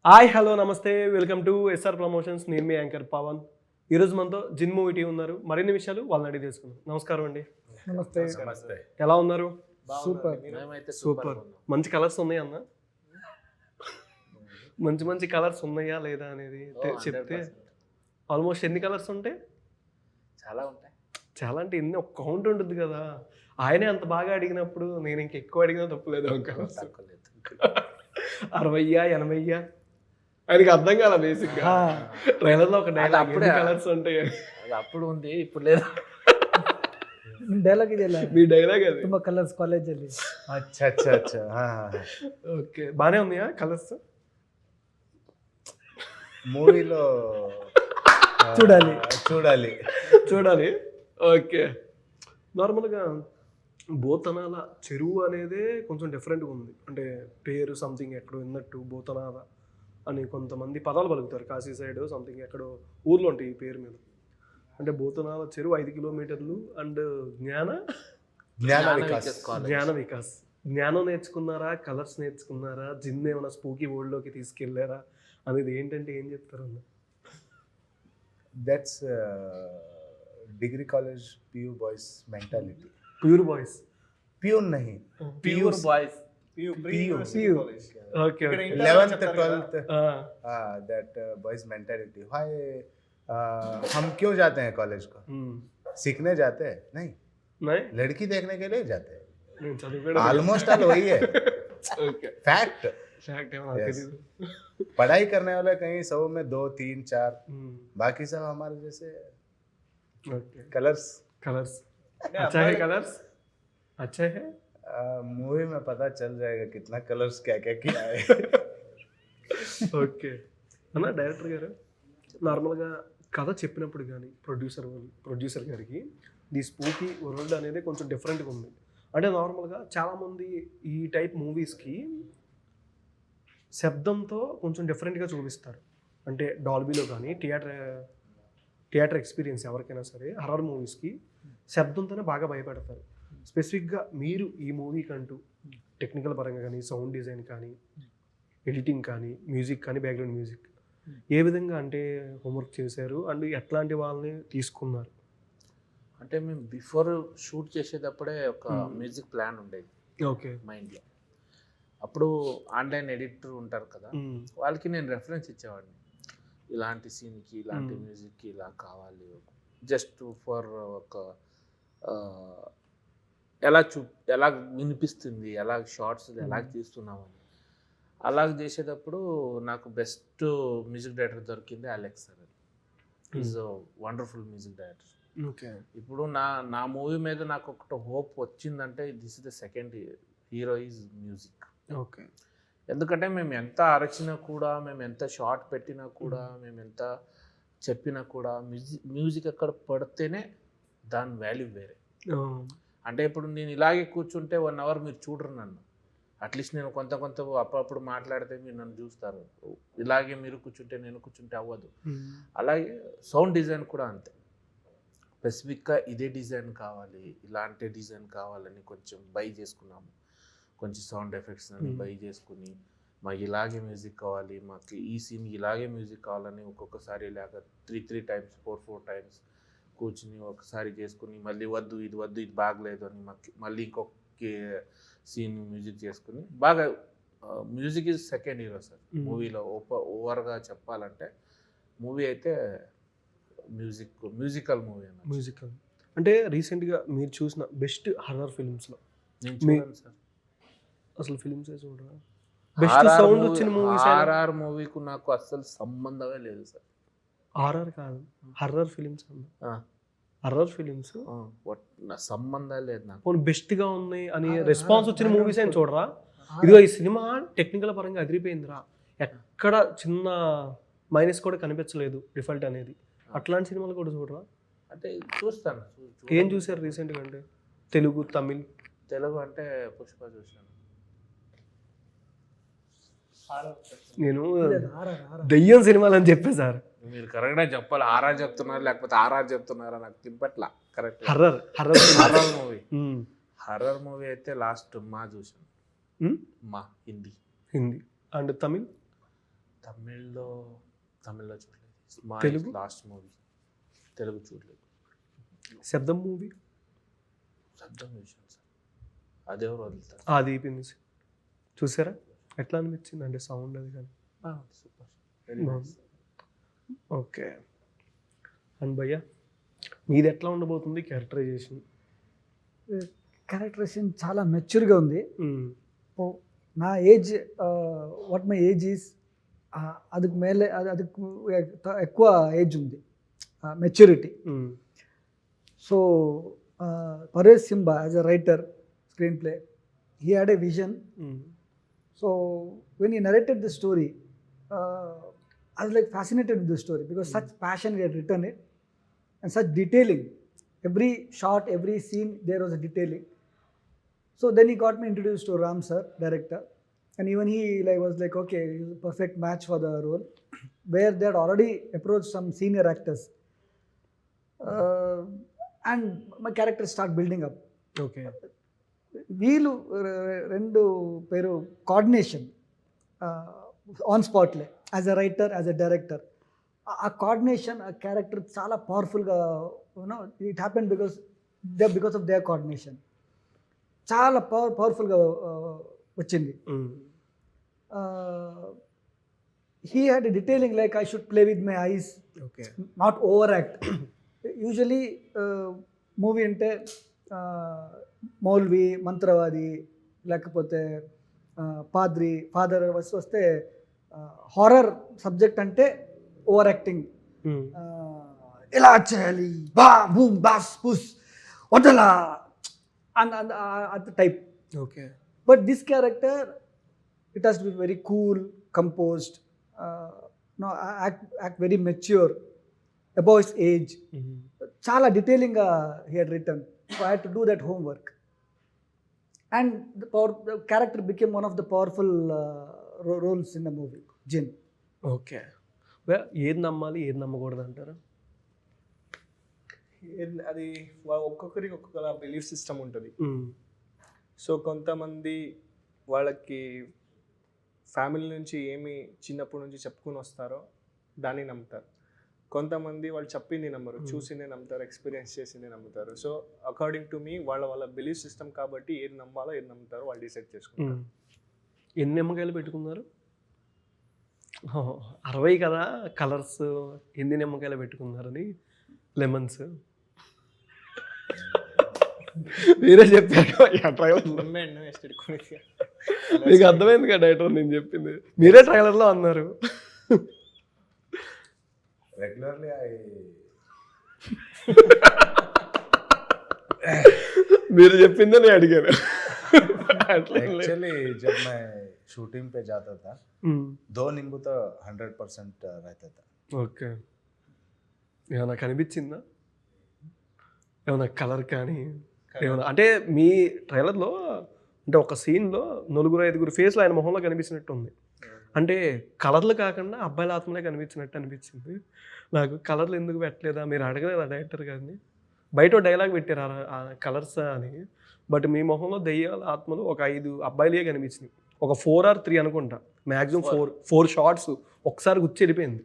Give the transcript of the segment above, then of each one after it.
Hi hello నమస్తే welcome to SR promotions. నేను మీ anchor Pawan. ఈరోజు మనతో జిన్ మూవీ టీం ఉన్నారు. మరిన్ని విషయాలు వాళ్ళని అడిగి తెలుసుకుందాం. నమస్కారం అండి. నమస్తే. ఎలా ఉన్నారు? సూపర్. మంచి కలర్స్ ఉన్నాయా అన్న? మంచి మంచి కలర్స్ ఉన్నాయా లేదా అనేది చెప్తే. ఆల్మోస్ట్ ఎన్ని కలర్స్ ఉంటాయి? చాలా అంటే ఎన్ని, ఒక కౌంట్ ఉంటుంది కదా. ఆయనే అంత బాగా అడిగినప్పుడు నేను ఇంక ఎక్కువ అడిగినా తప్పులేదు. 60 80 ఆయనకి అర్థం కాల. బేసిక్ గా ట్రైలర్ లో ఒక డైలాగ్ కలర్స్ ఉంటాయి. అప్పుడు ఉంది, ఇప్పుడు లేదు. ಡೈಲಾಗ್ ಇದೆಯಲ್ಲ, మీ డైలాగ్ అది. ತುಂಬಾ ಕಲರ್ಸ್ ಕಾಲೇಜಲ್ಲಿ. అచ్చా. ఓకే, బానే ఉన్నాయా కలర్స్? మూవీలో చూడాలి. ఓకే. నార్మల్గా బోతనాల చెరువు అనేదే కొంచెం డిఫరెంట్గా ఉంది. అంటే పేరు సంథింగ్ ఎక్కడో విన్నట్టు బోతనాల అని కొంతమంది పదాలు పలుకుతారు. కాశీ సైడ్ సంథింగ్ ఎక్కడో ఊర్లో ఉంటాయి ఈ పేరు మీద. అంటే బోతనాల చెరువు 5 కిలోమీటర్లు. అండ్ జ్ఞాన వికాస్. జ్ఞానం నేర్చుకున్నారా, కలర్స్ నేర్చుకున్నారా, జిన్ ఏమైనా స్పూకీ వరల్డ్లోకి తీసుకెళ్లారా అనేది ఏంటంటే ఏం చెప్తారు అన్న? That's degree college pure boys mentality. Pure boys? Pure no, pure boys. Okay. 11th 12th that boys mentality. Why हम क्यों जाते हैं कॉलेज को? सीखने जाते हैं? नहीं, लड़की देखने के लिए जाते हैं. ऑलमोस्ट ऑल वही है. फैक्ट. पढ़ाई करने वाले कहीं 100 में 2 3 4, बाकी सब हमारे जैसे कलर्स. अच्छा है कलर्स, अच्छा है. मूवी में पता चल जाएगा कितना कलर्स क्या किया है. ఓకే అన్న, డైరెక్టర్ గారు నార్మల్గా కథ చెప్పినప్పుడు కానీ ప్రొడ్యూసర్ గారికి ది స్పూకీ వరల్డ్ అనేది కొంచెం డిఫరెంట్గా ఉంది. అంటే నార్మల్గా చాలామంది ఈ టైప్ మూవీస్కి శబ్దంతో కొంచెం డిఫరెంట్గా చూపిస్తారు. అంటే డాల్బీలో కానీ థియేటర్ ఎక్స్పీరియన్స్ ఎవరికైనా సరే హర్రర్ మూవీస్కి శబ్దంతోనే బాగా భయపెడతారు. స్పెసిఫిక్గా మీరు ఈ మూవీకి అంటూ టెక్నికల్ పరంగా కానీ, సౌండ్ డిజైన్ కానీ, ఎడిటింగ్ కానీ, మ్యూజిక్ కానీ, బ్యాక్గ్రౌండ్ మ్యూజిక్ ఏ విధంగా అంటే హోంవర్క్ చేశారు అండ్ ఎట్లాంటి వాళ్ళని తీసుకున్నారు? అంటే మేము బిఫోర్ షూట్ చేసేటప్పుడే ఒక మ్యూజిక్ ప్లాన్ ఉండేది ఓకే మైండ్లో. అప్పుడు ఆన్లైన్ ఎడిటర్ ఉంటారు కదా, వాళ్ళకి నేను రెఫరెన్స్ ఇచ్చేవాడిని. ఇలాంటి సీన్కి ఇలాంటి మ్యూజిక్కి ఇలా కావాలి, జస్ట్ ఫర్ ఒక ఎలా వినిపిస్తుంది, ఎలా షార్ట్స్ ఎలా తీస్తున్నామని. అలా చేసేటప్పుడు నాకు బెస్ట్ మ్యూజిక్ డైరెక్టర్ దొరికింది Alex sir. Is wonderful music director. Okay. ఇప్పుడు నా మూవీ మీద నాకు ఒకటి హోప్ వచ్చిందంటే this is the second hero is music. Okay. ఎందుకంటే మేము ఎంత అరచినా కూడా, మేము ఎంత షార్ట్ పెట్టినా కూడా, మేము ఎంత చెప్పినా కూడా మ్యూజిక్ అక్కడ పడితేనే దాని వాల్యూ వేరే. అంటే ఇప్పుడు నేను ఇలాగే కూర్చుంటే 1 hour మీరు చూడరు నన్ను. అట్లీస్ట్ నేను కొంత అప్పుడప్పుడు మాట్లాడితే మీరు నన్ను చూస్తారు. ఇలాగే మీరు కూర్చుంటే నేను కూర్చుంటే అవ్వదు. అలాగే సౌండ్ డిజైన్ కూడా అంతే. స్పెసిఫిక్గా ఇదే డిజైన్ కావాలి, ఇలాంటి డిజైన్ కావాలని కొంచెం బై చేసుకున్నాము. కొంచెం సౌండ్ ఎఫెక్ట్స్ అని బై చేసుకుని, మాకు ఇలాగే మ్యూజిక్ కావాలి, మాకు ఈ సీన్ ఇలాగే మ్యూజిక్ కావాలని ఒక్కొక్కసారి ఇలాగ 3 times 4 times కూర్చుని ఒకసారి చేసుకుని, మళ్ళీ ఇది బాగలేదు అని మళ్ళీ ఇంకొక సీన్ మ్యూజిక్ చేసుకుని బాగా. Music is second hero sir మూవీలో. ఓవర్గా చెప్పాలంటే మూవీ అయితే మ్యూజికల్ మూవీ అన్న. మ్యూజికల్ అంటే రీసెంట్గా మీరు చూసిన బెస్ట్ హర్రర్ ఫిల్మ్స్లో? నేను చూడండి సార్, అసలు ఫిల్మ్స్ చూడరా? బెస్ట్ సౌండ్ వచ్చిన మూవీస్? ఆర్ఆర్ మూవీకు నాకు అసలు సంబంధమే లేదు సార్. ఆర్ఆర్ కాదు, హర్రర్ ఫిలిమ్స్. హర్రర్ ఫిలిమ్స్ సంబంధం లేదు నాకు. బెస్ట్గా ఉన్నాయి అని రెస్పాన్స్ వచ్చిన మూవీస్ అని చూడరా? ఇదిగో ఈ సినిమా టెక్నికల్ పరంగా అదిరిపోయిందిరా, ఎక్కడ చిన్న మైనస్ కూడా కనిపించలేదు డిఫాల్ట్ అనేది, అట్లాంటి సినిమాలు కూడా చూడరా? అంటే చూస్తాను. ఏం చూసారు రీసెంట్గా? అంటే తెలుగు అంటే పుష్ప చూసాను. నేను దయ్యం సినిమాలు అని చెప్పే సార్. మీరు కరెక్ట్గా చెప్పాలి. ఆర్ఆర్ చెప్తున్నారు లేకపోతే ఆర్ఆర్ చెప్తున్నారా నాకు తింపట్లా. Correct. Horror movie. Horror movie అయితే లాస్ట్ మా చూసాను. మా హిందీ అండ్ తమిళ్ తమిళ్లో చూడలేదు. మా తెలుగు? లాస్ట్ మూవీ తెలుగు చూడలేదు. శబ్దం మూవీ శబ్దం చూసాను సార్. అదెవరు వదులుతారు. అది అయిపోయింది చూసారా? ఎట్లా అనిపించింది అంటే సౌండ్ అది కానీ? Super, very nice. Okay. And భయ్య మీది ఎట్లా ఉండబోతుంది క్యారెక్టరైజేషన్? క్యారెక్టరేషన్ చాలా మెచ్యూర్గా ఉంది. నా age what my age is అదుకు మేలే అది ఎక్కువ ఏజ్ ఉంది maturity. So Paresh Simba as a writer screenplay he had a vision. So when he narrated the story I was like fascinated with the story because such passion he had written it and such detailing. Every shot, every scene, there was a detailing. So then he got me introduced to Ram sir, director, and even he was like, okay, he's a perfect match for the role. Where they had already approached some senior actors, and my character started building up. Okay. వీళ్ళు రెండు పేరు coordination on స్పాట్లే as a writer, as a director. ఆ coordination, ఆ character చాలా పవర్ఫుల్గా you know it happen because of their coordination. చాలా పవర్ఫుల్గా వచ్చింది. He had detailing like I should play with my eyes, okay, not over act. Usually movie అంటే మౌల్వి, మంత్రవాది, లేకపోతే ఫాదర్ వస్తే హారర్ సబ్జెక్ట్ అంటే ఓవర్ యాక్టింగ్, ఎలా చేయాలి, బా బూమ్ బాస్ పుస్ వదలా అంత type. Okay. But this character it has to be very cool, composed, act very mature, above his age. చాలా డీటెయిలింగ్గా he had written. So I had to do that homework. And the character became one of the powerful roles in the movie, Jin. Okay. ఏది నమ్మాలి, ఏది నమ్మకూడదు అంటారా? అది ఒక్కొక్కరికి ఒక్కొక్క బిలీఫ్ సిస్టమ్ ఉంటుంది. సో కొంతమంది వాళ్ళకి ఫ్యామిలీ నుంచి ఏమి చిన్నప్పటి నుంచి చెప్పుకుని వస్తారో దాన్ని నమ్ముతారు. కొంతమంది వాళ్ళు చెప్పింది నమ్మరు, చూసిందే నమ్ముతారు, ఎక్స్పీరియన్స్ చేసిందే నమ్ముతారు. సో అకార్డింగ్ టు మీ వాళ్ళ బిలీఫ్ సిస్టమ్ కాబట్టి ఏది నమ్మాలో ఏది నమ్ముతారో వాళ్ళు డిసైడ్ చేసుకుంటారు. ఎన్ని నిమ్మకాయలు పెట్టుకున్నారు? 60 కదా కలర్స్, ఎన్ని నిమ్మకాయలు పెట్టుకున్నారని? లెమన్స్ మీరే చెప్పారు. మీకు అర్థమైంది కదా డైరెక్టర్ నేను చెప్పింది, మీరే ట్రైలర్లో అన్నారు. Regularly మీరు చెప్పిందే నేను అడిగాను. एक्चुअली जब मैं शूटिंग पे जाता था 2 नींबू तो 100% रहता था. ఓకే. ఏమైనా కనిపించిందా? ఏమైనా కలర్ కానీ ఏమైనా? అంటే మీ ట్రైలర్లో అంటే ఒక సీన్లో 4-5 ఫేస్లు ఆయన మొహంలో కనిపించినట్టు ఉంది. అంటే కలర్లు కాకుండా అబ్బాయిల ఆత్మలే కనిపించినట్టు అనిపించింది నాకు. కలర్లు ఎందుకు పెట్టలేదా మీరు అడగలేదా డైరెక్టర్ గారిని? బయట డైలాగ్ పెట్టారు ఆ కలర్స్ అని, బట్ మీ మొహంలో దెయ్యాల ఆత్మలు ఒక 5 అబ్బాయిలే కనిపించినాయి. ఒక 4 or 3 అనుకుంటా, మ్యాక్సిమం 4 షార్ట్స్ ఒకసారి గుచ్చెళ్ళిపోయింది.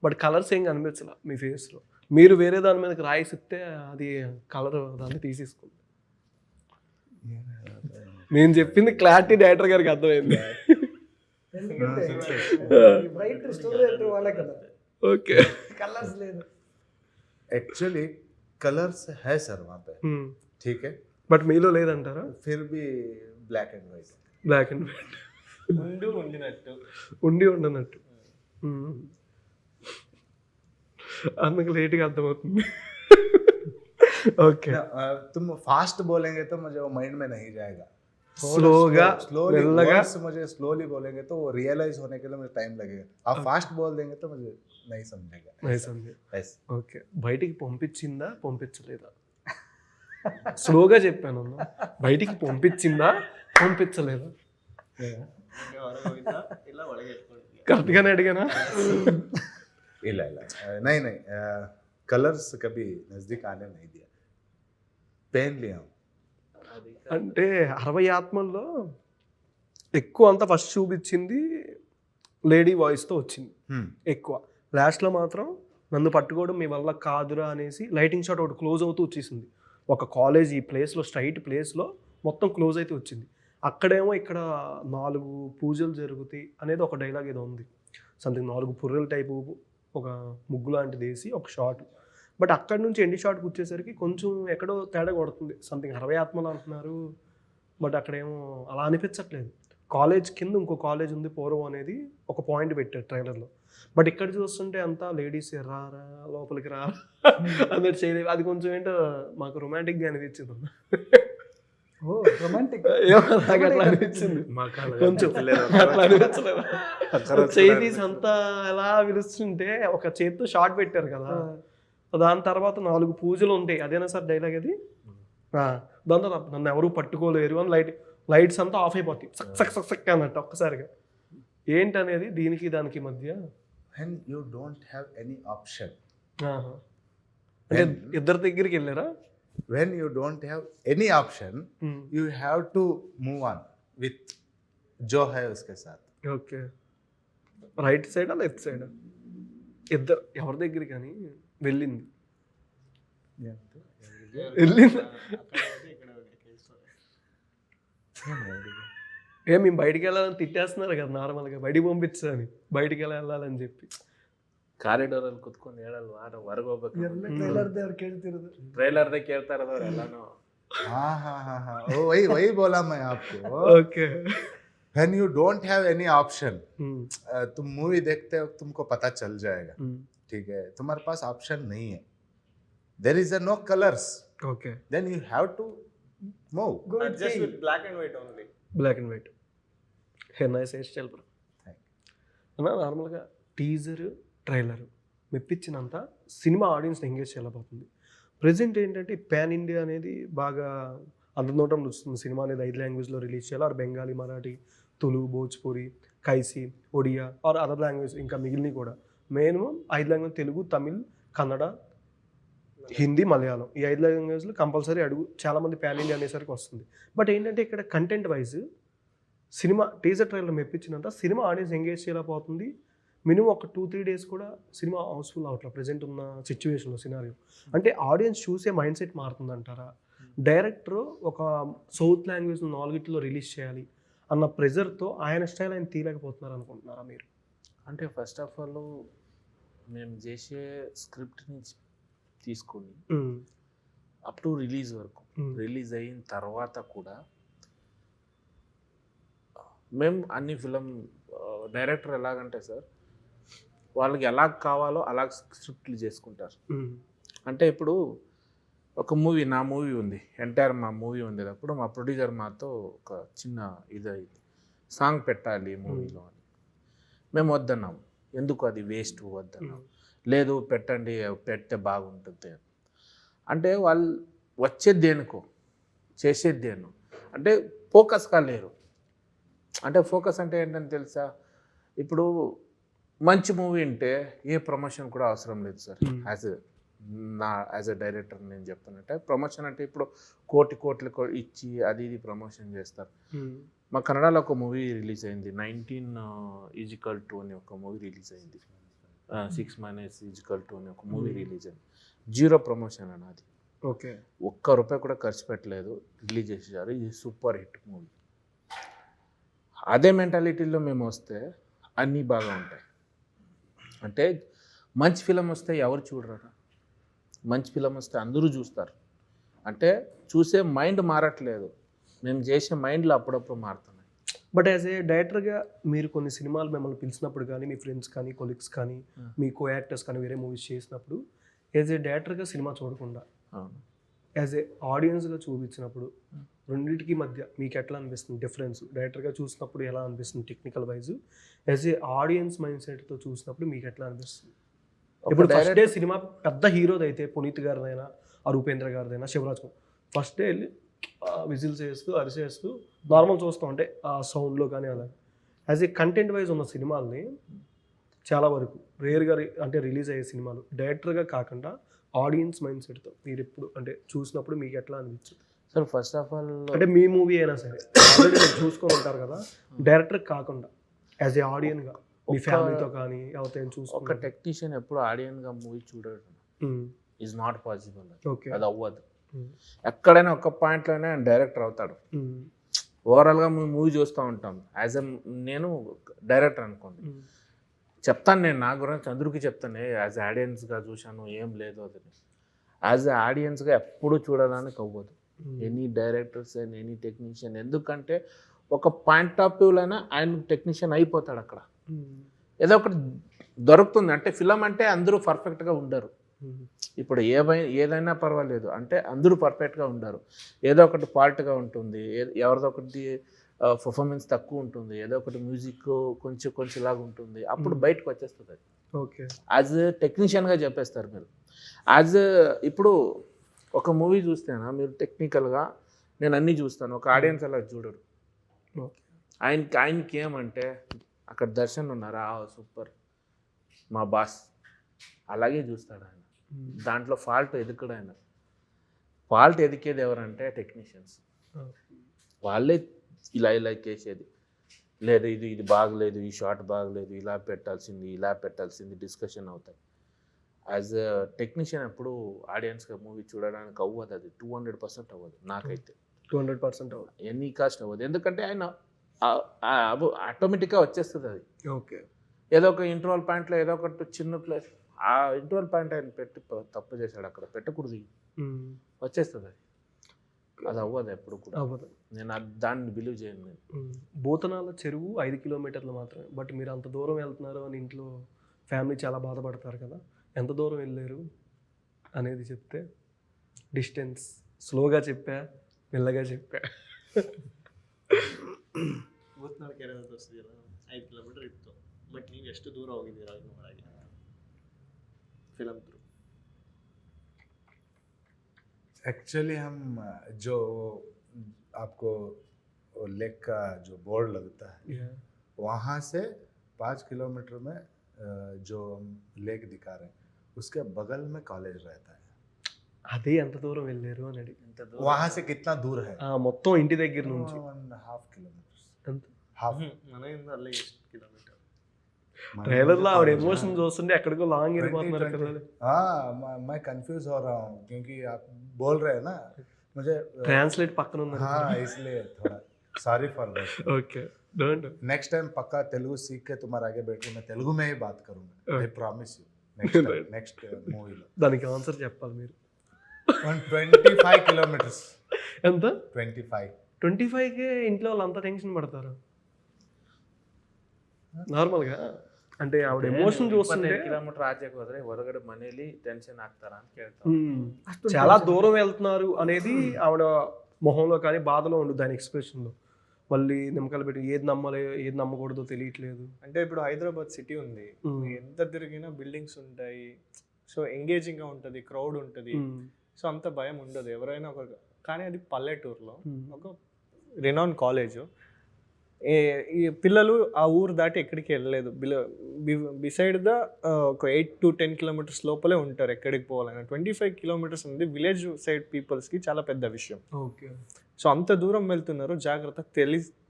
బట్ కలర్స్ ఏం కనిపించలే మీ ఫేస్లో. మీరు వేరే దాని మీదకి రాయిస్తే అది కలర్ దాన్ని తీసేసుకుంది. నేను చెప్పింది క్లారిటీ డైరెక్టర్ గారికి అర్థమైంది. ఓకే. కలర్స్ లేదు. एक्चुअली कलर्स है सर वहाँ पे, ठीक है, బట్ మీలో లేదంటారా? फिर भी black and white. Black and white ఉండి ఉండనట్టు. అందుకు లేట్గా అర్థమవుతుంది. ఓకే. तुम फास्ट बोलेंगे तो मुझे वो माइंड में नहीं जाएगा. స్లోగా स्लोली మెల్లగా मुझे स्लोली बोलेंगे तो वो रियलाइज होने के लिए मुझे टाइम लगेगा. आप फास्ट बोल देंगे तो मुझे नहीं समझेगा. నైస్ అండి. Yes. ఓకే. బయటికి పంపించిందా పంపించలేదా? స్లోగా చెప్పాను. బయటికి పంపించిందా పంపించలేదా? కరెక్ట్గానే అడిగానా? इला नहीं नहीं कलर्स कभी नजदीक आने नहीं दिया. पेन लिया हूँ. అంటే 60 ఆత్మల్లో ఎక్కువ అంతా ఫస్ట్ చూపించింది లేడీ వాయిస్తో వచ్చింది ఎక్కువ. లాస్ట్లో మాత్రం నన్ను పట్టుకోవడం మీ వల్ల కాదురా అనేసి లైటింగ్ షాట్ ఒకటి క్లోజ్ అవుతూ వచ్చేసింది. ఒక కాలేజ్ ఈ ప్లేస్లో స్ట్రైట్ ప్లేస్లో మొత్తం క్లోజ్ అయితే వచ్చింది. అక్కడేమో ఇక్కడ 4 పూజలు జరుగుతాయి అనేది ఒక డైలాగ్ ఏదో ఉంది. సంథింగ్ 4 పుర్రెల టైపు ఒక ముగ్గు లాంటిది వేసి ఒక షాట్. బట్ అక్కడి నుంచి ఎండి షాట్కి వచ్చేసరికి కొంచెం ఎక్కడో తేడా కొడుతుంది. సంథింగ్ 60 ఆత్మలు అంటున్నారు, బట్ అక్కడేమో అలా అనిపించట్లేదు. కాలేజ్ కింద ఇంకో కాలేజ్ ఉంది పూర్వం అనేది ఒక పాయింట్ పెట్టారు ట్రైలర్లో. బట్ ఇక్కడ చూస్తుంటే అంతా లేడీస్ రారా లోపలికి రా అన్నట్టు చేయలేదు. అది కొంచెం ఏంటో మాకు రొమాంటిక్గా అనిపించింది. ఓ రొమాంటిక్ నాకు అట్లా అనిపించింది కొంచెం. అట్లా అనిపించలేదు. చేతీస్ అంతా ఎలా పిలుస్తుంటే ఒక చేతితో షార్ట్ పెట్టారు కదా, దాని తర్వాత 4 పూజలు ఉంటాయి. అదేనా సార్ డైలాగ్ అది? దాని తర్వాత నన్ను ఎవరు పట్టుకోలేరు అని లైట్స్ అంతా ఆఫ్ అయిపోతాయి సక్ సక్ సక్ సక్ అన్నట్టు ఒక్కసారిగా. ఏంటనేది దీనికి దానికి మధ్య when you don't have any option, అంటే ఇద్దరి దగ్గరికి వెళ్ళారా? when you don't have any option, you have to move on with जो है उसके साथ. ఓకే, రైట్ సైడా లెఫ్ట్ సైడా? ఇద్దరు ఎవరి దగ్గరికి కానీ వెళ్ళింది మేము బయటికి వెళ్ళాలని తిట్టేస్తున్నారు కదా నార్మల్గా, బయటికి పంపించని బయటికి వెళ్ళాలని చెప్పి. ಕಾರಿಡಾರ್ ಅಲ್ಲಿ ಕುತ್ಕೊಂಡು ಹೇಳಲ್ವ ಹೊರಗೆ ಹೋಗ್ಬೇಕು, ಟ್ರೈಲರ್ ದೇ ಕೇಳ್ತಾ ಇರೋದವ್ರು ಎಲ್ಲಾನು. हाँ ओ वही बोला मैं आपको. Okay, when you don't have any option, तुम मूवी देखते हो तुमको पता चल जाएगा. ठीक है, तुम्हारे पास ऑप्शन नहीं है, there is no colors, okay, then you have to move. just with black and white only. Black and white. Hey nice hair style bro. అన్నా నార్మల్గా టీజర్ ట్రైలర్ మెప్పించినంత సినిమా ఆడియన్స్ని ఎంగేజ్ చేయలేకపోతుంది. ప్రజెంట్ ఏంటంటే పాన్ ఇండియా అనేది బాగా అందనోటం వస్తుంది. Cinema అనేది 5 లాంగ్వేజ్లో రిలీజ్ చేయాలి. ఆర్ బెంగాలీ, మరాఠీ, తులు, భోజ్పురి, కైసి, ఒడియా ఆర్ అదర్ లాంగ్వేజ్ ఇంకా మిగిలినవి కూడా. మినిమం 5 లాంగ్వేజ్ తెలుగు, తమిళ్, కన్నడ, హిందీ, మలయాళం ఈ 5 లాంగ్వేజ్లు కంపల్సరీ చాలామంది పాన్ ఇండియా అనేసరికి వస్తుంది. బట్ ఏంటంటే ఇక్కడ కంటెంట్ వైజ్ సినిమా టీజర్ ట్రైలర్ మెప్పించినంత సినిమా ఆడియన్స్ ఎంగేజ్ చేయలేకపోతుంది. మినిమం ఒక 2-3 డేస్ కూడా సినిమా హౌస్ఫుల్ అవట్లేదు ప్రజెంట్ ఉన్న సిచ్యువేషన్లో సినారియో. అంటే ఆడియన్స్ చూసే మైండ్ సెట్ మారుతుంది అంటారా? డైరెక్టర్ ఒక సౌత్ లాంగ్వేజ్ 4 రిలీజ్ చేయాలి అన్న ప్రెజర్తో ఆయన స్టైల్ ఆయన తీయలేకపోతున్నారు అనుకుంటున్నారా మీరు? అంటే ఫస్ట్ ఆఫ్ ఆల్ మేము చేసే స్క్రిప్ట్ని తీసుకొని అప్ టు రిలీజ్ వరకు, రిలీజ్ అయిన తర్వాత కూడా మేము అన్ని ఫిలం డైరెక్టర్ ఎలాగంటే సార్ వాళ్ళకి ఎలా కావాలో అలా స్క్రిప్ట్లు చేసుకుంటారు. అంటే ఇప్పుడు ఒక మూవీ, నా మూవీ ఉంది, ఎంటైర్ మా మూవీ ఉండేటప్పుడు మా ప్రొడ్యూసర్ మాతో ఒక చిన్న ఇది సాంగ్ పెట్టాలి మూవీలో అని మేము వద్దన్నాం. ఎందుకు, అది వేస్ట్ వద్దన్నాం. లేదు పెట్టండి, పెడితే బాగుంటుంది అంటే వాళ్ళు వచ్చేది దేనికో చేసేది దేను అంటే ఫోకస్గా లేరు. అంటే ఫోకస్ అంటే ఏంటని తెలుసా, ఇప్పుడు మంచి మూవీ ఉంటే ఏ ప్రమోషన్ కూడా అవసరం లేదు సార్. యాజ్ ఎ డైరెక్టర్ నేను చెప్తానంటే ప్రమోషన్ అంటే ఇప్పుడు కోట్లు ఇచ్చి అది ఇది ప్రమోషన్ చేస్తారు. మా కన్నడలో ఒక మూవీ రిలీజ్ అయింది, 19:2 అని ఒక మూవీ రిలీజ్ అయింది. 6-2 అని ఒక మూవీ రిలీజ్ అయింది. 0 ప్రమోషన్ అన్నది. ఓకే, ₹1 కూడా ఖర్చు పెట్టలేదు, రిలీజ్ చేసేసారు. ఇది సూపర్ హిట్ మూవీ. అదే మెంటాలిటీలో మేము వస్తే అన్నీ బాగా ఉంటాయి. అంటే మంచి ఫిలం వస్తే ఎవరు చూడరా? మంచి ఫిలం వస్తే అందరూ చూస్తారు. అంటే చూసే మైండ్ మారట్లేదు, మేము చేసే మైండ్లో అప్పుడప్పుడు మారుతున్నాయి. బట్ యాజ్ ఏ డైరెక్టర్గా మీరు కొన్ని సినిమాలు మిమ్మల్ని పిలిచినప్పుడు కానీ మీ ఫ్రెండ్స్ కానీ కొలీగ్స్ కానీ మీ కో యాక్టర్స్ కానీ వేరే మూవీస్ చేసినప్పుడు యాజ్ ఏ డైరెక్టర్గా సినిమా చూడకుండా యాజ్ ఏ ఆడియన్స్గా చూపించినప్పుడు రెండింటికి మధ్య మీకు ఎట్లా అనిపిస్తుంది డిఫరెన్స్? డైరెక్టర్గా చూసినప్పుడు ఎలా అనిపిస్తుంది technical wise, as a audience mind సెట్తో చూసినప్పుడు మీకు ఎట్లా అనిపిస్తుంది? ఇప్పుడు ఫస్ట్ డే సినిమా పెద్ద హీరోది అయితే పునీత్ గారిదైనా రూపేంద్ర గారిదైనా శివరాజ్ కుమార్ ఫస్ట్ డే వెళ్ళి విజిల్స్ వేస్తూ అరిసేస్తూ నార్మల్ చూస్తాం, అంటే ఆ సౌండ్లో కానీ అలా. యాజ్ ఏ కంటెంట్ వైజ్ ఉన్న సినిమాల్ని చాలా వరకు రేర్గా అంటే రిలీజ్ అయ్యే సినిమాలు డైరెక్టర్గా కాకుండా ఆడియన్స్ మైండ్ సెట్తో మీరు ఎప్పుడు అంటే చూసినప్పుడు మీకు ఎట్లా అనిపించింది సార్? ఫస్ట్ ఆఫ్ ఆల్ అంటే మీ మూవీ అయినా సరే ఆల్రెడీ మీరు చూసుకొని ఉంటారు కదా, డైరెక్టర్ కాకుండా యాజ్ ఏ ఆడియన్గా మీ ఒక- ఫ్యామిలీతో కానీ ఎవరితో ఒక చూసుకుంటారు? టెక్నీషియన్ ఎప్పుడు ఆడియన్గా మూవీ చూడడం ఈజ్ నాట్ పాసిబుల్. ఓకే. అది అవ్వదు. ఎక్కడైనా ఒక పాయింట్లోనే డైరెక్టర్ అవుతాడు. ఓవరాల్గా మేము మూవీ చూస్తూ ఉంటాం. యాజ్ ఎ నేను డైరెక్టర్ అనుకోండి, చెప్తాను నేను నా గురించి అందరికీ చెప్తాను, యాజ్ ఆడియన్స్గా చూశాను ఏం లేదు అది. యాజ్ ఎ ఆడియన్స్గా ఎప్పుడూ చూడడానికి అవ్వదు any directors and any technician. ఎందుకంటే ఒక పాయింట్ ఆఫ్ వ్యూలోనే ఆయన టెక్నీషియన్ అయిపోతాడు. అక్కడ ఏదో ఒకటి దొరుకుతుంది. అంటే ఫిలం అంటే అందరూ పర్ఫెక్ట్గా ఉండరు. ఇప్పుడు ఏదైనా పర్వాలేదు అంటే అందరూ పర్ఫెక్ట్గా ఉండరు. ఏదో ఒకటి ఫాల్ట్గా ఉంటుంది, ఎవరిదో ఒకటి పర్ఫార్మెన్స్ తక్కువ ఉంటుంది, ఏదో ఒకటి మ్యూజిక్ కొంచెం లాగా ఉంటుంది. అప్పుడు బయటకు వచ్చేస్తుంది అది. ఓకే. యాజ్ టెక్నీషియన్గా చెప్పేస్తారు మీరు. యాజ్ ఇప్పుడు ఒక మూవీ చూస్తేనా మీరు టెక్నికల్గా నేను అన్నీ చూస్తాను, ఒక ఆడియన్స్ అలా చూడరు. ఆయనకి ఏమంటే అక్కడ దర్శన్ ఉన్నారా, సూపర్ మా బాస్, అలాగే చూస్తాడు ఆయన. దాంట్లో ఫాల్ట్ ఎదుకడు ఆయన. ఫాల్ట్ ఎదికేది ఎవరంటే టెక్నీషియన్స్. వాళ్ళే ఇలా కేసేది లేదు, ఇది బాగలేదు, ఈ షాట్ బాగలేదు, ఇలా పెట్టాల్సింది డిస్కషన్ అవుతాయి. యాజ్ అ టెక్నీషియన్ ఎప్పుడు ఆడియన్స్గా మూవీ చూడడానికి అవ్వదు. అది 200% అవ్వదు. నాకైతే 200% అవ్వదు. ఎనీ కాస్ట్ అవ్వదు. ఎందుకంటే ఆయన ఆటోమేటిక్గా వచ్చేస్తుంది అది. ఓకే. ఏదో ఒక ఇంటర్వల్ పాయింట్లో ఏదో ఒకటి చిన్న ప్లేస్, ఆ ఇంటర్వల్ పాయింట్ ఆయన పెట్టి తప్పు చేశాడు, అక్కడ పెట్టకూడదు, వచ్చేస్తుంది అది. అది అవ్వదు ఎప్పుడు కూడా. అవ్వదు. నేను దాన్ని బిలీవ్ చేయను నేను. భూతనాల చెరువు 5 కిలోమీటర్లు మాత్రమే, బట్ మీరు అంత దూరం వెళ్తున్నారు అని ఇంట్లో ఫ్యామిలీ చాలా బాధపడతారు కదా. ఎంత దూరం వెళ్ళారు అనేది చెప్తే. డిస్టెన్స్ స్లోగా చెప్పా, మెల్లగా చెప్పా. ಭೂತನಾಳ ಕೆರೆ ಅಂತ ತೋರಿಸಿದೆಯಲ್ಲ 5 ಕಿಲೋಮೀಟರ್ ಇತ್ತು, ಬಟ್ ನೀವು ಎಷ್ಟು ದೂರ ಹೋಗಿದ್ದೀರಾ ಇನ್ನು ಒಳಗೆ ಫಿಲಮ್ ಥ್ರೂ? एक्चुअली हम जो आपको लेक का जो बोर्ड लगता है वहाँ से 5 किलोमीटर में जो हम लेक दिखा रहे हैं उसके बगल में कॉलेज रहता है. అదే ఎంత దూరం వెళ్ళారు అని అడిగి. वहाँ से कितना दूर है? మొత్తం ఇంటి దగ్గర నుంచి 1.5 kilometers. ఎంత? हाफ. ಮನೆಯಿಂದ ಅಲ್ಲೇ ಎಷ್ಟು ಕಿಲೋಮೀಟರ್? ట్రైలర్లో ఆవిడ ఎమోషన్ చూస్తుంటే ఎక్కడికో లాంగ్ వెళ్ళిపోతున్నారు పిల్లలు. हाँ मैं कंफ्यूज हो रहा हूँ क्योंकि आप बोल रहे हैं ना, मुझे ట్రాన్స్లేట్ పక్కన ఉన్నారు. हाँ इसलिए थोड़ा sorry for that. Okay. Don't. Next time पक्का तेलुगु सीख के तुम्हारे आगे बैठ के मैं तेलुगु में ही बात करूंगा. I promise you. Next movie లో దానికి ఆన్సర్ చెప్పాలి మీరు. 25 kilometers. ఎంత? 25. 25కే ఇంట్లో వాళ్ళు అంత టెన్షన్ పడతారు నార్మల్గా. అంటే ఆవిడ ఎమోషన్ చూస్తుంటే ಕಿಲೋಮೀಟರ್ ಆಚೆಗೆ ಹೋದ್ರೆ ಹೊರಗಡೆ ಮನೇಲಿ ಟೆನ್ಷನ್ ಆಗ್ತಾರ ಅಂತ ಕೇಳ್ತಾರೆ. చాలా దూరం వెళ్తున్నారు అనేది ఆవిడ మొహంలో కానీ బాధలో ఉండదు, దాని ఎక్స్ప్రెషన్లో. మళ్ళీ నిమ్మకాయలు పెట్టి ఏది నమ్మాలి ఏది నమ్మకూడదో తెలియట్లేదు. అంటే ఇప్పుడు హైదరాబాద్ సిటీ ఉంది, ఎంత తిరిగినా బిల్డింగ్స్ ఉంటాయి, సో ఎంగేజింగ్గా ఉంటుంది, క్రౌడ్ ఉంటుంది, సో అంత భయం ఉండదు ఎవరైనా ఒక. కానీ అది పల్లెటూరులో ఒక రినౌన్ కాలేజ్, ఈ పిల్లలు ఆ ఊరు దాటి ఎక్కడికి వెళ్ళలేదు. బిసైడ్ ద ఒక 8 to 10 కిలోమీటర్స్ లోపలే ఉంటారు ఎక్కడికి పోవాలని. 25 కిలోమీటర్స్ ఉంది విలేజ్ సైడ్ పీపుల్స్కి చాలా పెద్ద విషయం. ఓకే. సో అంత దూరం వెళ్తున్నారు, జాగ్రత్త.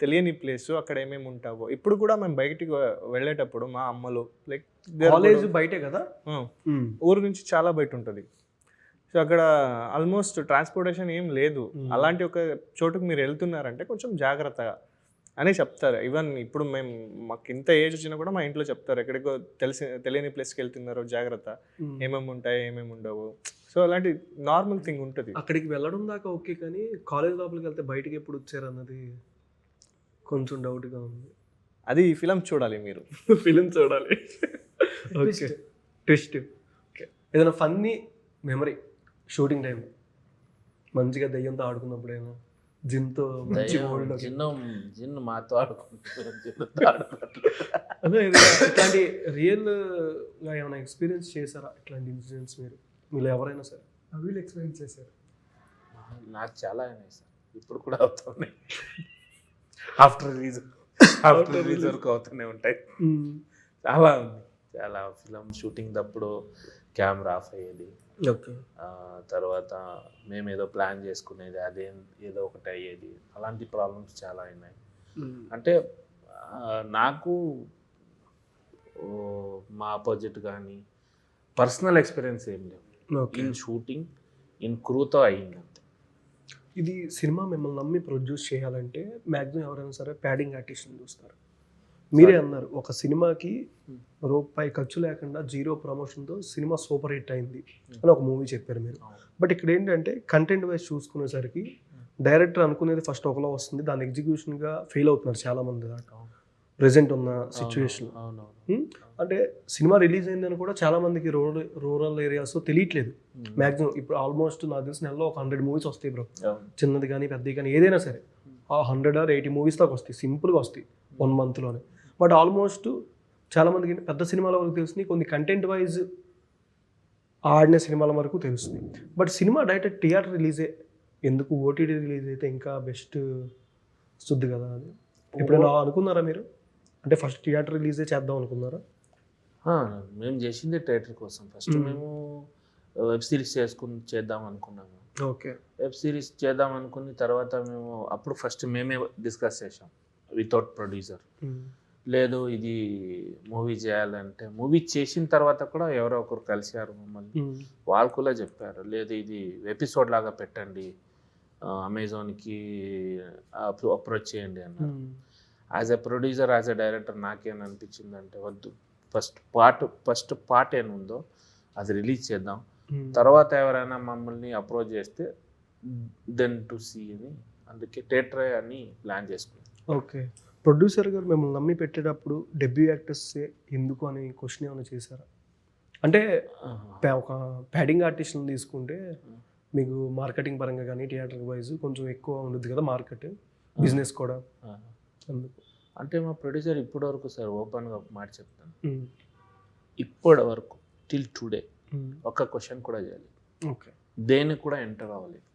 తెలియని ప్లేస్, అక్కడ ఏమేమి ఉంటావో. ఇప్పుడు కూడా మేము బయటికి వెళ్ళేటప్పుడు మా అమ్మలు లైక్ కాలేజ్ బయటే కదా, ఊరు నుంచి చాలా బయట ఉంటుంది. సో అక్కడ ఆల్మోస్ట్ ట్రాన్స్పోర్టేషన్ ఏం లేదు. అలాంటి ఒక చోటుకు మీరు వెళ్తున్నారంటే కొంచెం జాగ్రత్తగా అని చెప్తారు. ఈవెన్ ఇప్పుడు మాకు ఇంత ఏజ్ వచ్చినా కూడా మా ఇంట్లో చెప్తారు, ఎక్కడికో తెలియని ప్లేస్కి వెళ్తున్నారు, జాగ్రత్త, ఏమేమి ఉంటాయి ఏమేమి ఉండవు. సో అలాంటి నార్మల్ థింగ్ ఉంటుంది. అక్కడికి వెళ్ళడం దాకా ఓకే, కానీ కాలేజ్ లోపలికి వెళ్తే బయటికి ఎప్పుడు వచ్చారు అన్నది కొంచెం డౌట్గా ఉంది. అది ఈ ఫిలం చూడాలి మీరు. ఫిలిం చూడాలి. ఓకే. ట్విస్ట్. ఓకే. ఏదైనా ఫన్నీ మెమరీ షూటింగ్ టైం, మంచిగా దయ్యంతో ఆడుకున్నప్పుడైనా, జిన్తో మంచి మోడ్లో. జిన్ను మాతో ఆడుకుంటారు. అదే ఇట్లాంటి రియల్గా ఏమైనా ఎక్స్పీరియన్స్ చేశారా ఇట్లాంటి ఇన్సిడెంట్స్ మీరు ఎవరైనా సరే? వీళ్ళు ఎక్స్పీరియన్స్ చేశారు. నాకు చాలా అయినాయి సార్, ఇప్పుడు కూడా అవుతున్నాయి. ఆఫ్టర్ రిలీజ్ వరకు అవుతూనే ఉంటాయి. చాలా ఉంది. చాలా ఫిలం షూటింగ్ తప్పుడు కెమెరా ఆఫ్ అయ్యేది. ఓకే. తర్వాత మేము ఏదో ప్లాన్ చేసుకునేది అదే ఏదో ఒకటి అయ్యేది. అలాంటి ప్రాబ్లమ్స్ చాలా అయినాయి. అంటే నాకు మా ఆపోజిట్ కానీ పర్సనల్ ఎక్స్పీరియన్స్ ఏం లేవు. ఓకే. ఇన్ షూటింగ్ ఇన్ క్రూతో అయ్యింది అంతే. ఇది సినిమా మిమ్మల్ని నమ్మి ప్రొడ్యూస్ చేయాలంటే మ్యాక్సిమం ఎవరైనా సరే ప్యాడింగ్ ఆర్టిస్ట్ని చూస్తారు. మీరే అన్నారు ఒక సినిమాకి రూపాయి ఖర్చు లేకుండా 0 ప్రమోషన్తో సినిమా సూపర్ హిట్ అయింది అని ఒక మూవీ చెప్పారు మీరు. బట్ ఇక్కడ ఏంటంటే కంటెంట్ వైజ్ చూసుకునేసరికి డైరెక్టర్ అనుకునేది ఫస్ట్ ఒకలా వస్తుంది, దాని ఎగ్జిక్యూషన్గా ఫెయిల్ అవుతున్నారు చాలామంది దాకా ప్రెజెంట్ ఉన్న సిచ్యువేషన్. అంటే సినిమా రిలీజ్ అయిందని కూడా చాలామందికి రూరల్ ఏరియాస్ తెలియట్లేదు. మ్యాక్సిమం ఇప్పుడు ఆల్మోస్ట్ నాకు తెలిసిన నెలలో ఒక 100 మూవీస్ వస్తాయి బ్రో, చిన్నది కానీ పెద్దది కానీ ఏదైనా సరే 100 or 80 మూవీస్ దాకా వస్తాయి, సింపుల్గా వస్తాయి 1 monthలోనే. బట్ ఆల్మోస్ట్ చాలామందికి పెద్ద సినిమాల వరకు తెలుస్తుంది, కొన్ని కంటెంట్ వైజ్ ఆడిన సినిమాల వరకు తెలుస్తుంది. బట్ సినిమా డైరెక్ట్ థియేటర్ రిలీజే ఎందుకు, ఓటీటీ రిలీజ్ అయితే ఇంకా బెస్ట్ వస్తుంది కదా అని ఎప్పుడైనా అనుకున్నారా మీరు? అంటే ఫస్ట్ థియేటర్ రిలీజే చేద్దాం అనుకున్నారా? మేము చేసింది థియేటర్ కోసం. ఫస్ట్ మేము వెబ్ సిరీస్ చేద్దాం అనుకున్నాము. ఓకే. వెబ్ సిరీస్ చేద్దాం అనుకున్న తర్వాత మేము అప్పుడు ఫస్ట్ మేమే డిస్కస్ చేసాం వితౌట్ ప్రొడ్యూసర్. లేదు ఇది మూవీ చేయాలంటే, మూవీ చేసిన తర్వాత కూడా ఎవరో ఒకరు కలిసారు మమ్మల్ని, వాళ్ళు కూడా చెప్పారు లేదు ఇది ఎపిసోడ్ లాగా పెట్టండి, అమెజాన్కి అప్రోచ్ చేయండి అన్నారు. As a producer as a director నాకేమనిపించింది అంటే వద్దు, ఫస్ట్ పార్ట్ ఏముందో అది రిలీజ్ చేద్దాం, తర్వాత ఎవరైనా మమ్మల్ని అప్రోచ్ చేస్తే దెన్ టు సీ అని, అందుకే థియేటర్ అని ప్లాన్ చేసుకున్నాం. ఓకే. ప్రొడ్యూసర్ గారు మిమ్మల్ని నమ్మి పెట్టేటప్పుడు డెబ్యూ యాక్టర్స్ ఎందుకు అని క్వశ్చన్ ఏమైనా చేశారా? అంటే ఒక ప్యాడింగ్ ఆర్టిస్ట్ని తీసుకుంటే మీకు మార్కెటింగ్ పరంగా కానీ థియేటర్ వైజ్ కొంచెం ఎక్కువ ఉంటుంది కదా మార్కెట్, బిజినెస్ కూడా. అందుకు అంటే మా ప్రొడ్యూసర్ ఇప్పటి వరకు సార్ ఓపెన్గా మాట చెప్తాను, ఇప్పటి వరకు టిల్ టుడే ఒక్క క్వశ్చన్ కూడా చేయాలి. ఓకే. దేనికి కూడా ఎంటర్ అవ్వలేదు.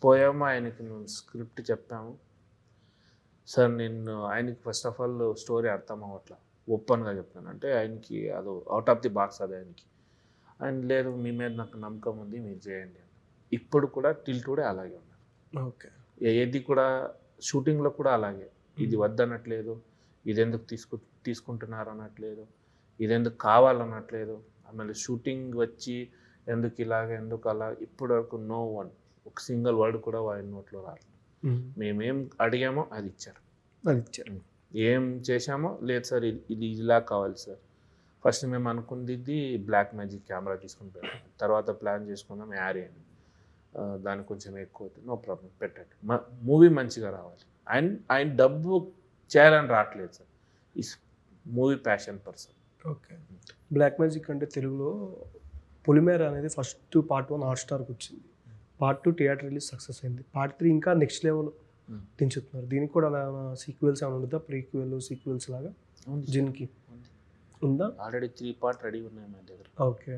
పోయాము, ఆయనకి మేము స్క్రిప్ట్ చెప్పాము సార్, నేను ఆయనకి ఫస్ట్ ఆఫ్ ఆల్ స్టోరీ అర్థం అవ్వట్లా, ఓపెన్గా చెప్తాను. అంటే ఆయనకి అది అవుట్ ఆఫ్ ది బాక్స్, అది ఆయనకి. ఆయన లేదు మీ మీద నాకు నమ్మకం ఉంది మీరు చేయండి అని. ఇప్పుడు కూడా టిల్ టుడే అలాగే ఉన్నారు. ఓకే. ఏది కూడా షూటింగ్లో కూడా అలాగే, ఇది వద్దనట్లేదు, ఇది ఎందుకు తీసుకుంటున్నారు అనట్లేదు, ఇది ఎందుకు కావాలన్నట్లేదు. ఆమె షూటింగ్ వచ్చి ఎందుకు ఇలాగ ఎందుకు అలా, ఇప్పటి వరకు నో వన్ ఒక సింగిల్ వర్డ్ కూడా ఆయన నోట్లో రాలేదు. మేమేం అడిగామో అది ఇచ్చారు. ఏం చేశామో లేదు సార్ ఇది ఇలా కావాలి సార్. ఫస్ట్ మేము అనుకుంది బ్లాక్ మ్యాజిక్ కెమెరా తీసుకుని పెట్టాం, తర్వాత ప్లాన్ చేసుకున్నాం యారీ అని, దానికి కొంచెం ఎక్కువ అవుతుంది, నో ప్రాబ్లం పెట్టండి, మూవీ మంచిగా రావాలి. ఆయన డబ్బు చేయాలని రావట్లేదు సార్, ఈ movie passion person. Okay. Black magic అంటే తెలుగులో పొలిమేర అనేది ఫస్ట్ పార్ట్ 1 హాట్స్టార్కి వచ్చింది, పార్ట్ 2 థియేటర్ రిలీజ్ సక్సెస్ అయింది, పార్ట్ 3 ఇంకా నెక్స్ట్ లెవెల్ దించుతున్నారు. దీనికి కూడా అలా సీక్వెల్స్ ఏమైనా ఉంటుందా, ప్రీక్వెల్ సీక్వెల్స్ లాగా జిన్కి ఉందా? ఆల్రెడీ 3 పార్ట్ రెడీ ఉన్నాయి మా దగ్గర. ఓకే.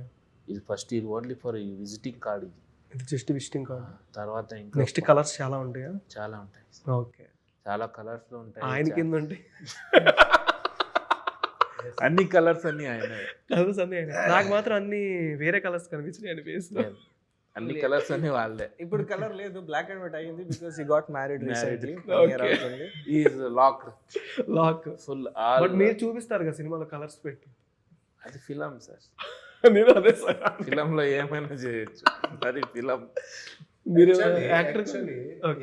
ఇది ఫస్ట్, ఇది ఓన్లీ ఫర్ విజిటింగ్ కార్డ్, ఇది జస్ట్ విజిటింగ్ కార్డ్. తర్వాత ఇంకా నెక్స్ట్ కలర్స్ చాలా ఉంటాయా? చాలా ఉంటాయి. ఓకే. చాలా కలర్స్లో ఉంటాయి. ఆయన కింద ఉంటాయి అన్ని కలర్స్ అన్ని ఆయన కలర్స్ అన్ని ఆయన. నాకు మాత్రం అన్ని వేరే కలర్స్ కనిపించినాయి ఆయన ఫేస్ లో. అన్ని కలర్స్ అన్ని వాళ్ళే. ఇప్పుడు కలర్ లేదు, బ్లాక్ అండ్ వైట్ అయ్యింది because he got married recently. Is lock full. But మీరు చూపిస్తారు కదా సినిమాలో కలర్స్ పెట్టి, అది ఫిలం సార్. నేను అదే సార్, ఫిలంలో ఏమైనా చేయొచ్చు, అది ఫిలం. మీరు Actually, actor.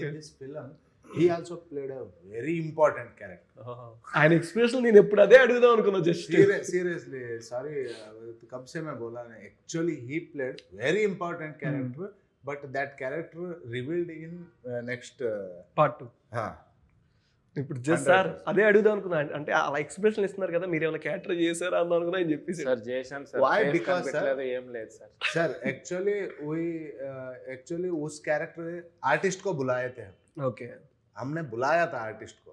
in this film, he also played a very important character. ఆయన ఎక్స్ప్రెషన్ నేను ఎప్పుడు అదే అడుగుదాం అనుకున్నా. జస్ట్ Seriously, sorry, कब से मैं बोला नहीं. Actually, he played very important character, but that character revealed in next part 2. ఇప్పుడు జస్ట్ సార్ అదే అడుగుదాం అనుకున్నా. అంటే అలా ఎక్స్ప్రెషన్ ఇస్తున్నారు కదా, మీరు ఏమైనా క్యారెక్టర్ చేశారా అన్న అనుకున్నా అని చెప్పేసి. సార్ చేశాను సార్. Why? Because sir, ఏం లేదు సార్. Sir, actually उस कैरेक्टर आर्टिस्ट को बुलाए थे. ఓకే. हमने बुलाया था आर्टिस्ट को,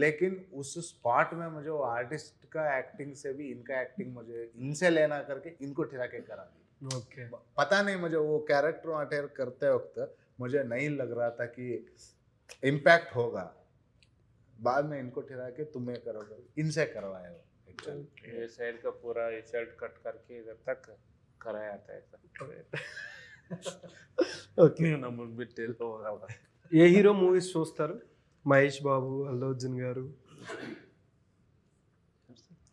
लेकिन उस स्पॉट में मुझे वो आर्टिस्ट का एक्टिंग से भी इनका एक्टिंग मुझे इनसे लेना करके इनको ठिरा के करा दी. ఓకే. पता नहीं मुझे वो कैरेक्टर अटेयर करते वक्त मुझे नहीं लग रहा था कि इम्पैक्ट होगा. बाद में इनको ठिरा के तुम्हें करोगे, इनसे करवाया वो एक्चुअली. ये साइड का पूरा ये शर्ट कट करके इधर तक कराया था ऐसा. ఓకే. नंबर भी टेल होगा. ఏ హీరో మూవీస్ చూస్తారు? మహేష్ బాబు, అల్లు అర్జున్ గారు,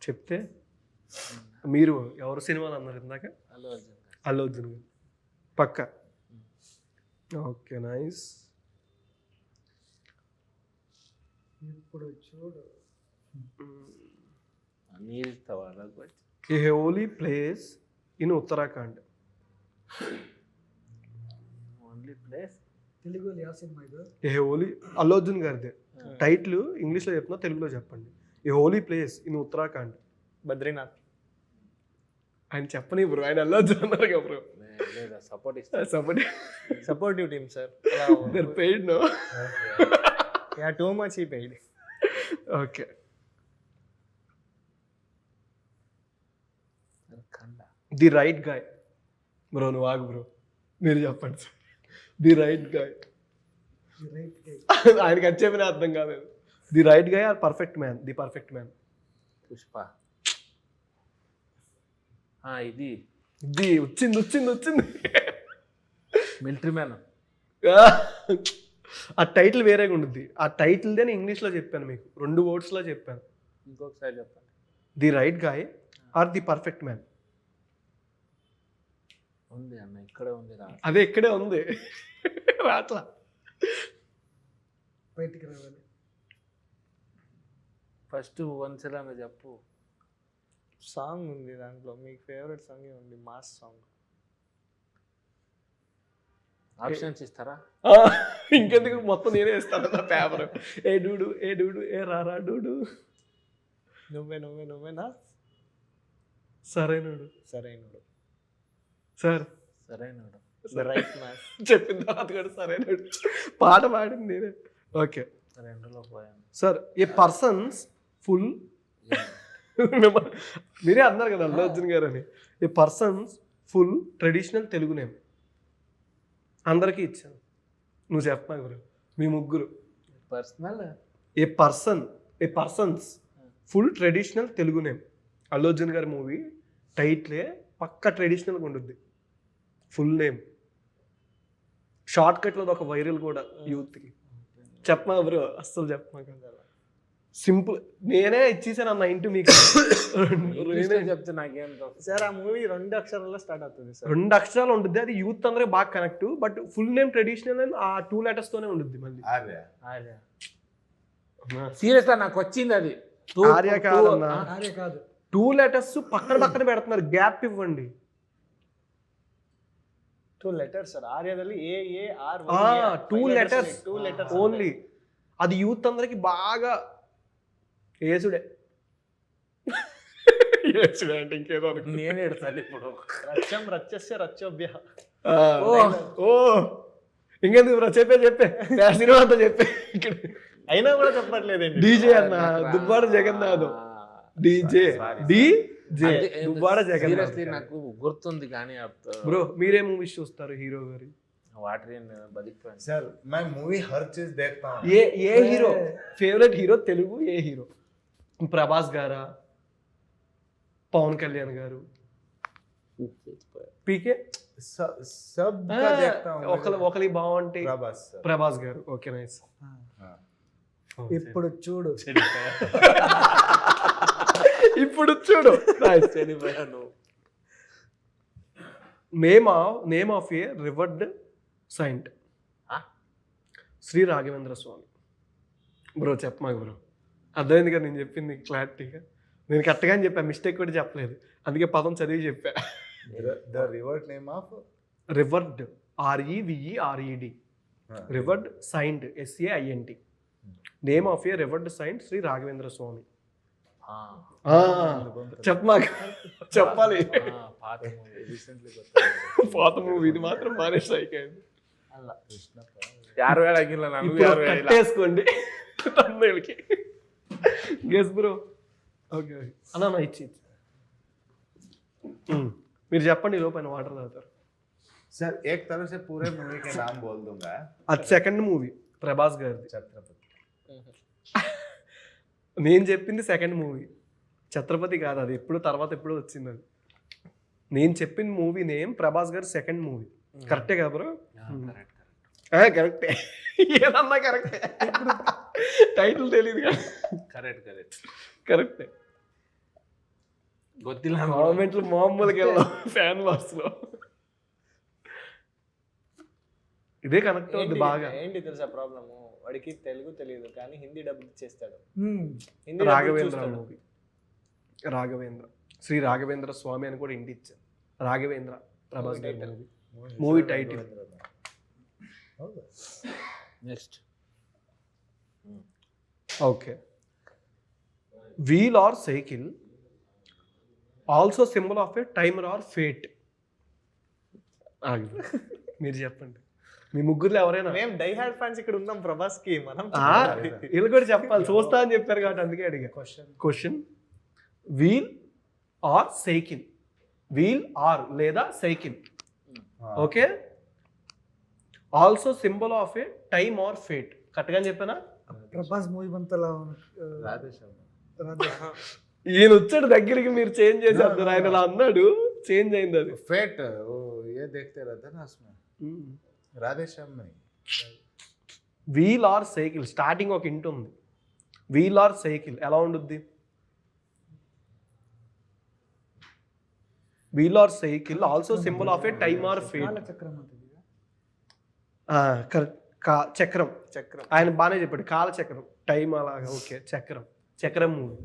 చెప్తే మీరు ఎవరు సినిమాలు అన్నారు ఇందాక? అల్లు అర్జున్ గారు. అల్లు అర్జున్ గారు పక్క. Okay nice. ఇప్పుడు చూడు నీరు ఇస్తావా నాకు వచ్చి? A holy place in Uttarakhand. Only place తెలుగులో యా సినిమా ఇది? ఏ హోలీ అల్లు అర్జున్ గారిదే. టైటిల్ ఇంగ్లీష్లో చెప్తున్నా, తెలుగులో చెప్పండి. A holy place in Uttarakhand. Badrinath. ఆయన చెప్పని బ్రో, ఆయన అల్లు అర్జున్ అన్నారు కదా బ్రో. లేదా సపోర్ట్ ఇస్తా. Supportive team sir. They're paid, no? Yeah too much ఈ paid. Okay. The right guy. Bro నువ్వు ఆగు బ్రో, మీరు చెప్పండి సార్. The right guy. ఆయనకి అది చెప్పిన అర్థం కాలేదు. The right guy or perfect man. The perfect man. Pushpa. ఇది ఇది వచ్చింది. Military man. ఆ టైటిల్ వేరేగా ఉంటుంది. ఆ టైటిల్దే నేను ఇంగ్లీష్లో చెప్పాను మీకు, 2 wordsలో చెప్పాను. ఇంకొకసారి చెప్పండి. The right guy or the perfect man. ఉంది అన్న, ఇక్కడే ఉంది రా. అదే ఇక్కడే ఉంది, రాట్లా. బయటికి రావాలి. ఫస్ట్ వన్సలాగా చెప్పు. సాంగ్ ఉంది దాంట్లో, మీకు ఫేవరెట్ సాంగ్ ఉంది, మాస్ సాంగ్. ఆప్షన్స్ ఇస్తారా? ఇంకెందుకు, మొత్తం నేనే ఇస్తాను నా పేపర్. ఏ డూడు ఏ రారా డూడు. నువ్వేనా Sarrainodu sir. Sarrainodu. Right match. చెప్పిన తర్వాత కూడా సరైనడు. పాట పాడింది నేనే. ఓకే 2లో పోయాను సార్. ఏ పర్సన్స్ ఫుల్, మీరే అన్నారు కదా అల్లు అర్జున్ గారు అని. A persons full traditional Telugu name. అందరికీ ఇచ్చాను, నువ్వు చెప్పమా గురు. మీ ముగ్గురు. Personal. A persons full traditional Telugu name. Allu Arjun గారి మూవీ టైటిలే పక్క ట్రెడిషనల్గా ఉంటుంది. ఫుల్ నేమ్ షార్ట్ కట్లో ఒక వైరల్ కూడా యూత్కి. చెప్పమా బ్రో, అస్సలు చెప్పమా కదా. సింపుల్, నేనే ఇచ్చేసాను అన్న ఇంటూ మీకు. చెప్తే నాకేం సార్. ఆ మూవీ 2 అక్షరాల్లో స్టార్ట్ అవుతుంది సార్. 2 అక్షరాలు ఉంటుంది. అది యూత్ అందరూ బాగా connect. But full name traditional అని ఆ 2 letters తోనే ఉంటుంది మళ్ళీ. సీరియస్ నాకు వచ్చింది అది. ఆర్య కాదన్నా, ఆర్య కాదు. 2 letters పక్కన పెడుతున్నారు, గ్యాప్ ఇవ్వండి. 2 letters సార్. ఆర్యದಲ್ಲಿ AAR 2 letters 2 letters ఓన్లీ. అది యూత్ అందరికి బాగా ఏసుడే. ఏసుడే అంటే ఇంకేదో నేను ఎడతాను ఇప్పుడు. రచ్చం రచ్చస్య రచ్చోభ్య. ఓ ఇంకెందుకు బ్రో, చెప్పే సినిమా అంతా చెప్పే. అయినా కూడా చెప్పట్లేదండి. డీజే అన్న, దుబ్బాడ జగన్నాథ్. డీజే దుబ్బాడ జగన్నాథ్. సీరియస్లీ నాకు గుర్తుంది కానీ బ్రో మీరే మూవీస్ చూస్తారు హీరో గారి? వాటర్ బతికిపోయాను सर मैं मूवी हर चीज देखता हूँ. ఏ హీరో ఫేవరెట్ హీరో తెలుగు? ఏ హీరో? ప్రభాస్ గారా, పవన్ కళ్యాణ్ గారు, పీకే? सब का देखता हूँ. ఒకరి బాగుంటే प्रभास sir. ప్రభాస్ గారు. Okay nice. ఇప్పుడు చూడు. ఇప్పుడు చూడు. చనిపోయాను. Name of a revered saint. Shri Raghavendra Swami. Bro చెప్పమా బ్రో, అర్థమైంది కదా నేను చెప్పింది క్లారిటీగా. నేను కరెక్ట్గా అని చెప్పా, మిస్టేక్ కూడా చెప్పలేదు, అందుకే పదం చదివి చెప్పా. The revert name of revered REVERED. Revered saint SAINT. Name of a revered saint Shri Raghavendra Swami. చెప్పమా, చెప్పాలి. పాత మూవీ ఇది మాత్రం మానేసి అయిపోయింది. కట్టేసుకోండి తమ్ముళ్ళకి. Guess bro. ఓకే అన్నా ఇచ్చి మీరు చెప్పండి, లోపల వాటర్ తాగుతారు. सर एक तरह से पूरे मूवी के नाम बोल दूंगा. అది సెకండ్ మూవీ ప్రభాస్ గారిది. छत्रपति. నేను చెప్పింది సెకండ్ మూవీ, ఛత్రపతి కాదు. అది ఎప్పుడు తర్వాత ఎప్పుడు వచ్చింది అది. నేను చెప్పిన మూవీ నేమ్ ప్రభాస్ గారి సెకండ్ మూవీ. కరెక్టే కదా బ్రో? కరెక్టే. ఏదన్నా కరెక్టే. టైటిల్ తెలియదు కదా. కరెక్ట్ కరెక్టే. గొత్తిలా కామెంట్లు మామూలుగా వెళ్ళాం ఫ్యాన్ వార్స్లో. ఇదే కనెక్ట్ అవుతుంది బాగా. ఏంటి తెలుసా ప్రాబ్లము, వాడికి తెలుగు తెలియదు కానీ హిందీ డబ్బు చేస్తాడు. Hmm. హిందీ రాఘవేంద్ర మూవీ, రాఘవేంద్ర, శ్రీ రాఘవేంద్ర స్వామి అని కూడా ఇంటి ఇచ్చారు. రాఘవేంద్ర ప్రభాస్ గారి movie title. Next okay. Wheel or cycle also symbol of a timer or fate. మీరు చెప్పండి, మీ ముగ్గురులో ఎవరైనా. మేము డై హార్డ్ ఫ్యాన్స్ ఇక్కడ ఉన్నాం ప్రభాస్ కి, మనం వీళ్ళు కూడా చెప్పాలి, చూస్తా అని చెప్పారు కాబట్టి అందుకే అడిగా. Question, wheel or cycle, wheel or లేదా cycle, okay, also symbol of a time or fate. కరెక్ట్గా చెప్పానా? ప్రభాస్ మూవీ బంతలా ఈయన వచ్చాడు దగ్గరికి, మీరు చేంజ్ చేసేద్దారు. ఆయన అలా అన్నాడు, చేంజ్ అయింది అది. फेट वो ये देखते रहते ना उसमें, राधे श्याम में. వీల్ ఆర్ సైకిల్ స్టార్టింగ్ ఒక ఇంటి ఉంది. వీల్ ఆర్ సైకిల్ ఎలా ఉండుద్ది? Wheel or cycle also symbol of a time or fate. చక్రం ఉంటుంది. చక్రం, చక్రం. ఆయన బాగానే చెప్పాడు, కాల చక్రం, టైం అలాగా. ఓకే, చక్రం, చక్రం మూవీ.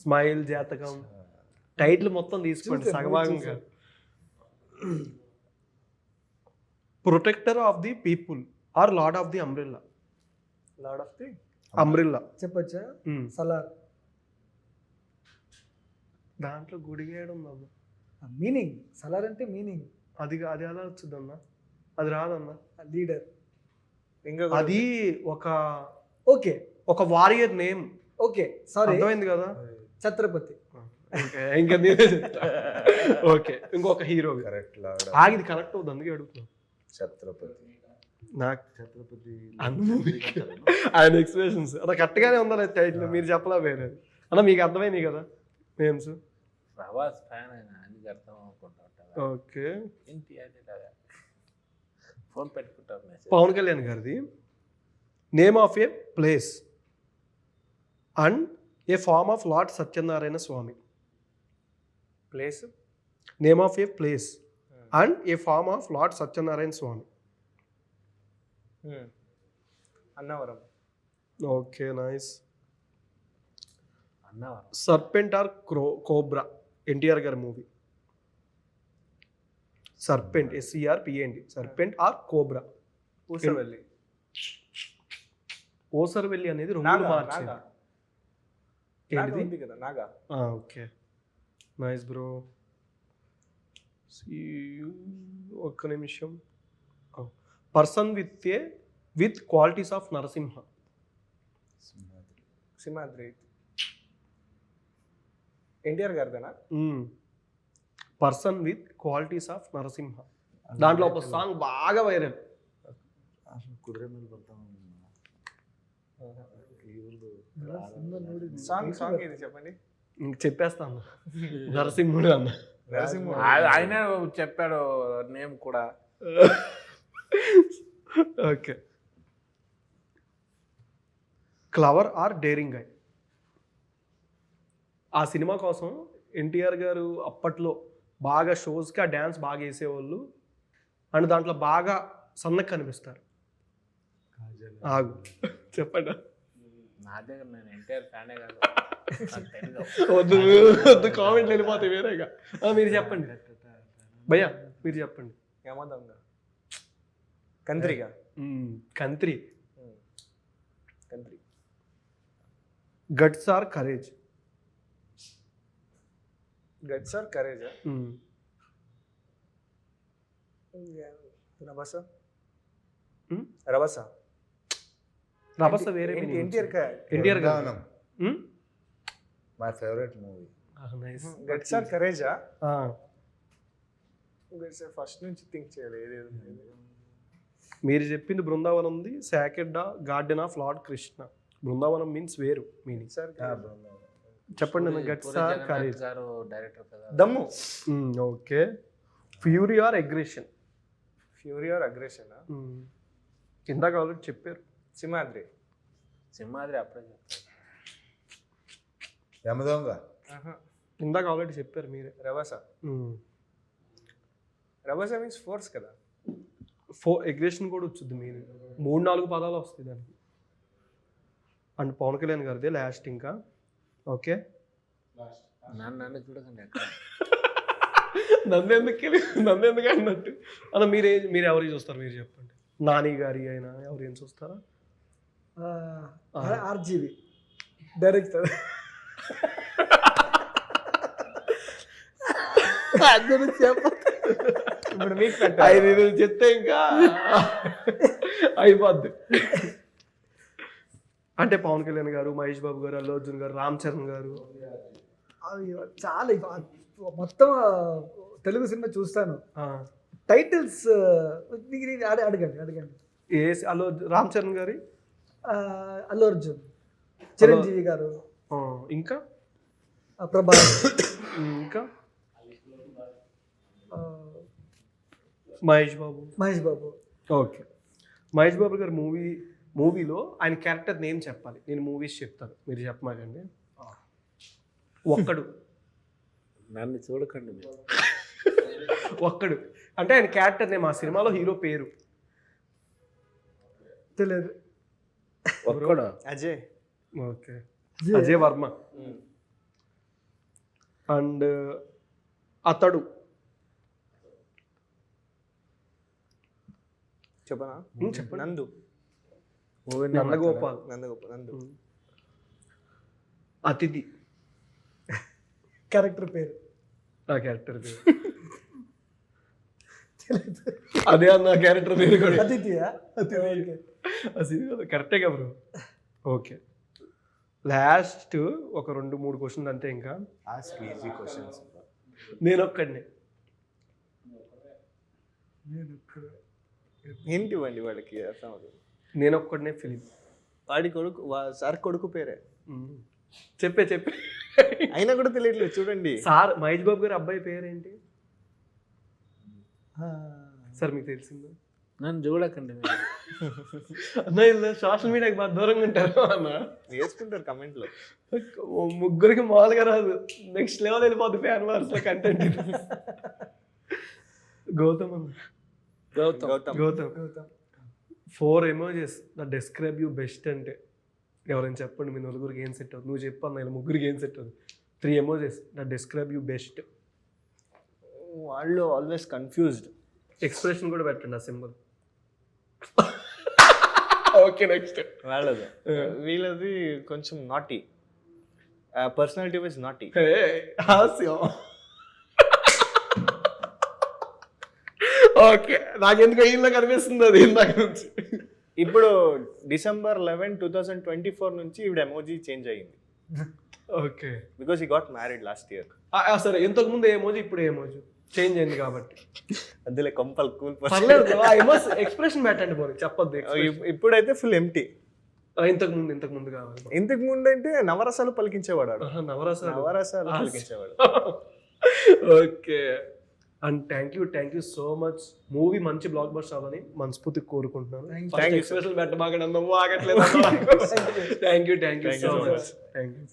స్మైల్, జాతకం, టైటిల్ మొత్తం తీసుకోండి సగభాగంగా. Protector of the people or lord of the umbrella. Lord of the umbrella చెప్పొచ్చా? సలార్. దాంట్లో గుడిగేయడం ఉందమ్మా. మీనింగ్ సలార్ అంటే మీనింగ్. అది ఎలా వచ్చిందన్నా? అది రాదన్నా. లీడర్. ఇంకా అది ఓకే, ఒక వారియర్ నేమ్. ఓకే సారీ, అర్థమైంది కదా? ఛత్రపతి. ఇంకా నేనే చెప్తా. ఓకే, ఇంకొక హీరో. करेक्ट लॉर्ड ఆగిది కరెక్ట్ అవుతుంది, అందుకే అడుగుతున్నా. छत्रपति. నాకు छत्रपति ఆయన ఎక్స్ప్రెషన్స్ అలా కరెక్ట్గానే ఉందా లేదా టైటిల్? మీరు చెప్పలా వేరే అన్న, మీకు అర్థమైంది కదా నేమ్స్? ప్రభాస్ ఫ్యాన్ అయినా అందుకు అర్థం అనుకుంటా. ఓకే, ఏంటి అది ఫోన్ పెట్టుకుంటారు మెసేజ్. పవన్ కళ్యాణ్ గారిది name of a place and a form of lord Satyanarayana Swami. Place, name of a place and a form of lord Satyanarayana Swami. Annavaram. Okay, nice. Annavaram. Serpent or cobra, NTR గారి movie. Serpent, SERPENT, serpent or cobra. Oosaravelli. ఓసర్వెల్లి అనేది రంగులు నాగా, మార్చింది. నాగా. నాగా ఏంటిది? ఉంది కదా, Naga. Okay, nice bro. ఒక్క నిమిషం. Person with qualities of Narasimha. Simhadri. NTR గారిదేనా? Person with qualities of Narasimha. దాంట్లో ఒక సాంగ్ బాగా వైరల్. कुदरे में बोलता हूँ సాంగ్ ఇది చెప్పండి. ఇంక చెప్పేస్తాను, నరసింహుడు అన్న. నరసింహ. ఆయన చెప్పాడు నేమ్ కూడా. ఓకే, క్లవర్ ఆర్ డేరింగ్ గై. ఆ సినిమా కోసం ఎన్టీఆర్ గారు అప్పట్లో బాగా షోస్కి ఆ డ్యాన్స్ బాగా వేసేవాళ్ళు. అండ్ దాంట్లో బాగా సన్నగా కనిపిస్తారు. ఆగు, చెప్పండి. నా దగ్గర నేను ఎన్టీఆర్ ఫ్యానే కాదు. వద్దు వద్దు, కామెంట్లు వెళ్ళిపోతాయి వేరేగా. మీరు చెప్పండి భయ్యా, మీరు చెప్పండి. యమదొంగ. కంత్రిగా. Kantri. Kantri. Guts or courage. Guts or courage. Rabhasa. Rabhasa. Rabhasa వేరే. ఎన్టీఆర్ ఎన్టీఆర్ గారు. my favorite movie. Guts or కరేజా? ఫస్ట్ నుంచి థింక్ చేయాలి ఏదేది. మీరు చెప్పింది బృందావనం ఉంది, sacred garden of lord Krishna. Brindavanam means వేరు మీనింగ్. సార్ చెప్పండి. Guts or courage. గారు డైరెక్టర్ కదా. దమ్ము. Okay, fury or aggression. Fury or aggression. ఇందాక ఆల్రెడీ చెప్పారు. సింహాద్రి. సింహాద్రి అప్పుడే చెప్తారు. यमदोंगा. ఇందాక ఆల్రెడీ చెప్పారు మీరే. రభస మీన్స్ ఫోర్స్ కదా. ఎగ్రేషన్ కూడా వచ్చింది మీరు 3-4 పదాలు వస్తాయి దానికి. అండ్ పవన్ కళ్యాణ్ గారిదే లాస్ట్ ఇంకా. ఓకే, నన్ను చూడకండి అక్కడ. నన్ను ఎందుకు అన్నట్టు అలా మీరు ఎవరికి చూస్తారు మీరు చెప్పండి. నాని గారి అయినా ఎవరు ఏం చూస్తారా? RGV director. ఇప్పుడు మీకు 5 చెప్తే ఇంకా అయిపోద్ది. అంటే పవన్ కళ్యాణ్ గారు, మహేష్ బాబు గారు, అల్లు అర్జున్ గారు, రామ్ చరణ్ గారు. చాలా మొత్తం తెలుగు సినిమా చూస్తాను. టైటిల్స్ అడగండి. రామ్ చరణ్ గారి, అల్లు అర్జున్, చిరంజీవి గారు, ఇంకా ప్రభాస్, ఇంకా మహేష్ బాబు. ఓకే, మహేష్ బాబు గారి మూవీలో ఆయన క్యారెక్టర్ నేమ్ చెప్పాలి. నేను మూవీస్ చెప్తాను, మీరు చెప్పమాకండి. ఒక్కడు. నన్ను చూడకండి మీరు. ఒక్కడు అంటే ఆయన క్యారెక్టర్ నేమ్, ఆ సినిమాలో హీరో పేరు తెలియదు. ఒక్కడు అజయ్. ఓకే, అజయ్ వర్మ. అండ్ అతడు. చెప్పనా? చెప్పండి. నందగోపాల్. అతిథి. క్యారెక్టర్ పేరు. నా క్యారెక్టర్ పేరు అదే అన్న క్యారెక్టర్ పేరు కూడా అతిథియా? కరెక్టే కదా బ్రో. ఓకే, లాస్ట్ ఒక 2-3 క్వశ్చన్స్ అంతే. ఇంకా నేను ఒక్కడిని. ఏంటి ఇవ్వండి వాళ్ళకి అర్థం అవుతుంది. నేను ఒక్కడినే ఫిలిం. వాడి కొడుకు సార్ కొడుకు పేరే చెప్పే అయినా కూడా తెలియట్లేదు చూడండి. సార్ మహేష్ బాబు గారి అబ్బాయి పేరేంటి సార్ మీకు తెలిసిందా? నన్ను చూడకండి మీరు. అన్న సోషల్ మీడియాకి బాగా దూరంగా ఉంటారు అన్న. వేసుకుంటారు కమెంట్లో. ముగ్గురికి మామూలుగా రాదు, నెక్స్ట్ లెవెల్ వెళ్ళిపోద్ది ఫ్యాన్ వార్స్ కంటెంట్. గౌతమ్ అన్న. Gautam 4 emojis that describe you best అంటే ఎవరైనా చెప్పండి. మీ నలుగురికి ఏం సెట్ అవుతుంది? నువ్వు చెప్పన్న, ఇలా ముగ్గురికి ఏం సెట్ అవుతుంది? 3 emojis that describe you best. వాళ్ళు ఆల్వేస్ కన్ఫ్యూజ్డ్. ఎక్స్ప్రెషన్ కూడా పెట్టండి ఆ సింబల్. ఓకే, నెక్స్ట్ వీళ్ళది కొంచెం నాటీ. Personality wise naughty. హాస్యం. ఓకే, నాకెందుకు ఇంట్లో కనిపిస్తుంది అది ఇందాక నుంచి. ఇప్పుడు December 11, 2024 నుంచి ఈవిడ ఎమోజీ చేంజ్ అయ్యింది. Okay, because he got married last year. సరే, ఇంతకు ముందు ఏమోజీ ఇప్పుడు ఏమోజీ చేంజ్ అయింది కాబట్టి అందులో కంపల్ కూల్ ఎక్స్ప్రెషన్ పెట్టండి పోనీ, చెప్పొద్దు. ఇప్పుడైతే ఫుల్ ఎంటీ. ఇంతకు ముందు కావాలి. ఇంతకు ముందు అంటే నవరసాలు పలికించేవాడు. నవరసాలు పలికించేవాడు. Okay, and thank you so much. Movie మంచి బ్లాక్ బస్టర్ అవ్వని మనస్ఫూర్తిగా కోరుకుంటున్నాను. ఎక్స్ప్రెషన్ పెట్టబాగండి. Thank you so much. Thank you.